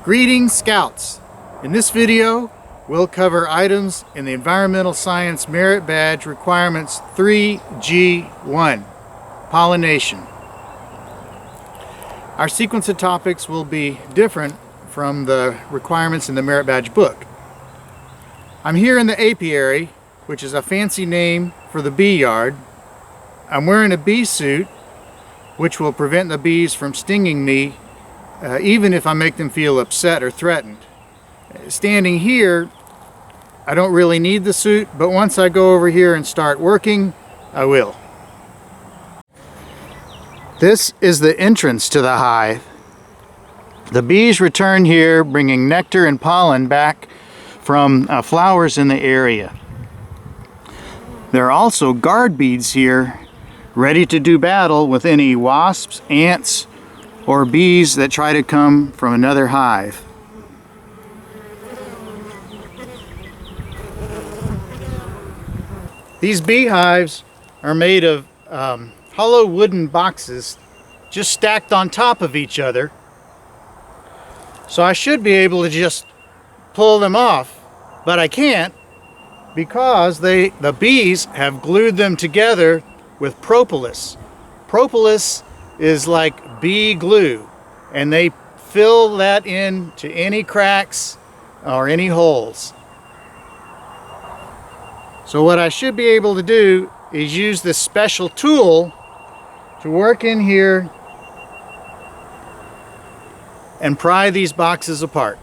Greetings, Scouts! In this video, we'll cover items in the Environmental Science Merit Badge Requirements 3G1, Pollination. Our sequence of topics will be different from the requirements in the Merit Badge book. I'm here in the apiary, which is a fancy name for the bee yard. I'm wearing a bee suit, which will prevent the bees from stinging me even if I make them feel upset or threatened. Standing here, I don't really need the suit, but once I go over here and start working, I will. This is the entrance to the hive. The bees return here bringing nectar and pollen back from flowers in the area. There are also guard bees here ready to do battle with any wasps, ants, or bees that try to come from another hive. These beehives are made of hollow wooden boxes just stacked on top of each other. So I should be able to just pull them off, but I can't because the bees have glued them together with propolis. Propolis is like bee glue, and they fill that into any cracks or any holes. So what I should be able to do is use this special tool to work in here and pry these boxes apart.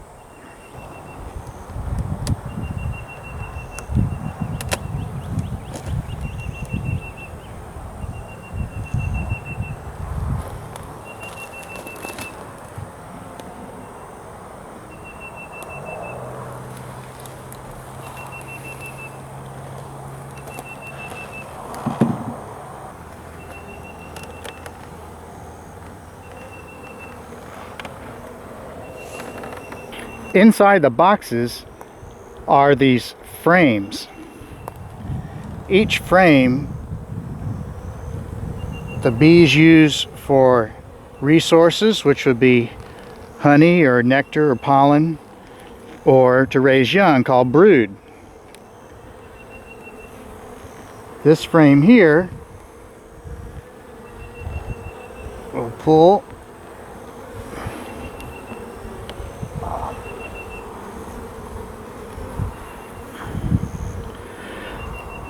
Inside the boxes are these frames. Each frame the bees use for resources, which would be honey or nectar or pollen, or to raise young, called brood. This frame here will pull .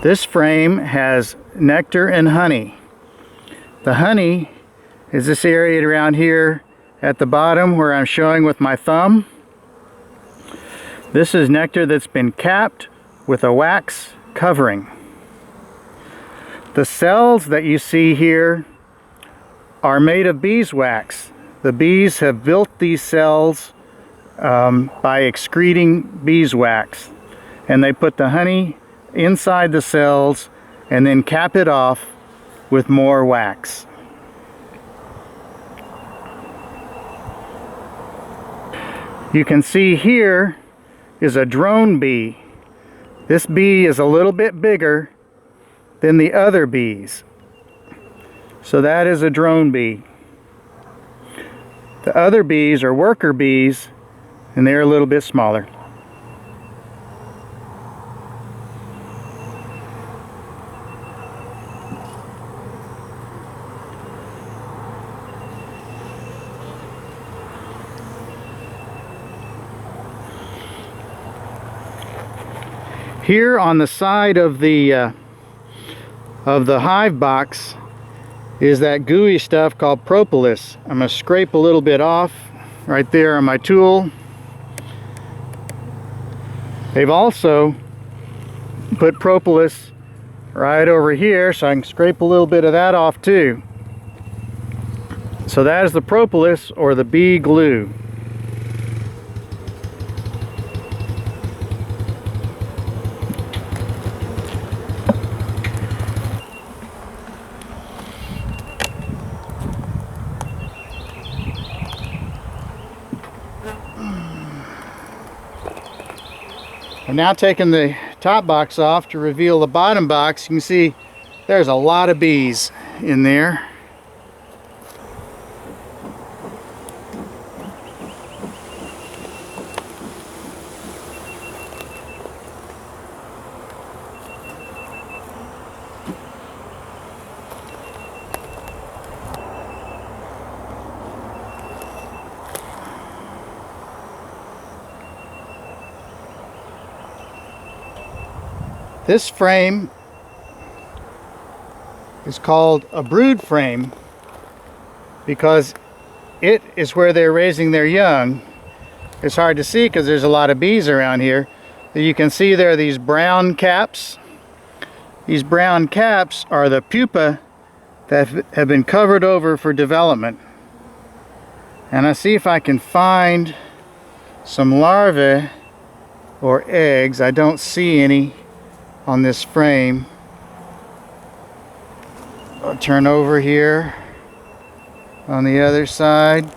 This frame has nectar and honey. The honey is this area around here at the bottom where I'm showing with my thumb. This is nectar that's been capped with a wax covering. The cells that you see here are made of beeswax. The bees have built these cells by excreting beeswax, and they put the honey inside the cells and then cap it off with more wax. You can see here is a drone bee. This bee is a little bit bigger than the other bees. So that is a drone bee. The other bees are worker bees, and they're a little bit smaller. Here on the side of the hive box is that gooey stuff called propolis. I'm going to scrape a little bit off right there on my tool. They've also put propolis right over here, so I can scrape a little bit of that off too. So that is the propolis, or the bee glue. I'm now taking the top box off to reveal the bottom box. You can see there's a lot of bees in there. This frame is called a brood frame because it is where they're raising their young. It's hard to see because there's a lot of bees around here. You can see there are these brown caps. These brown caps are the pupa that have been covered over for development. And I see if I can find some larvae or eggs. I don't see any on this frame. I'll turn over here on the other side.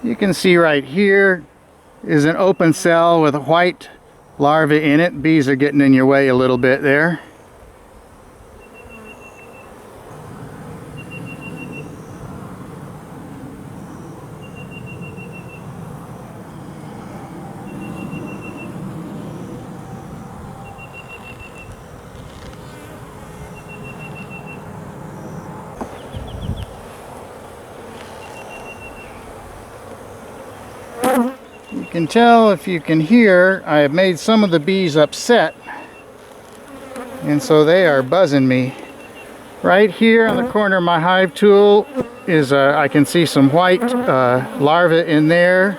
You can see right here is an open cell with a white larvae in it. Bees are getting in your way a little bit there. You can tell, if you can hear, I have made some of the bees upset, and so they are buzzing me. Right here on the corner of my hive tool is I can see some white larvae in there,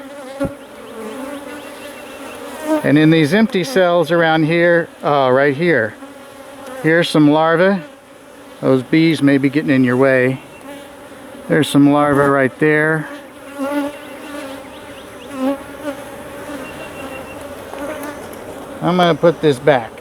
and in these empty cells around here, right here, here's some larvae. Those bees may be getting in your way. There's some larvae right there. I'm going to put this back.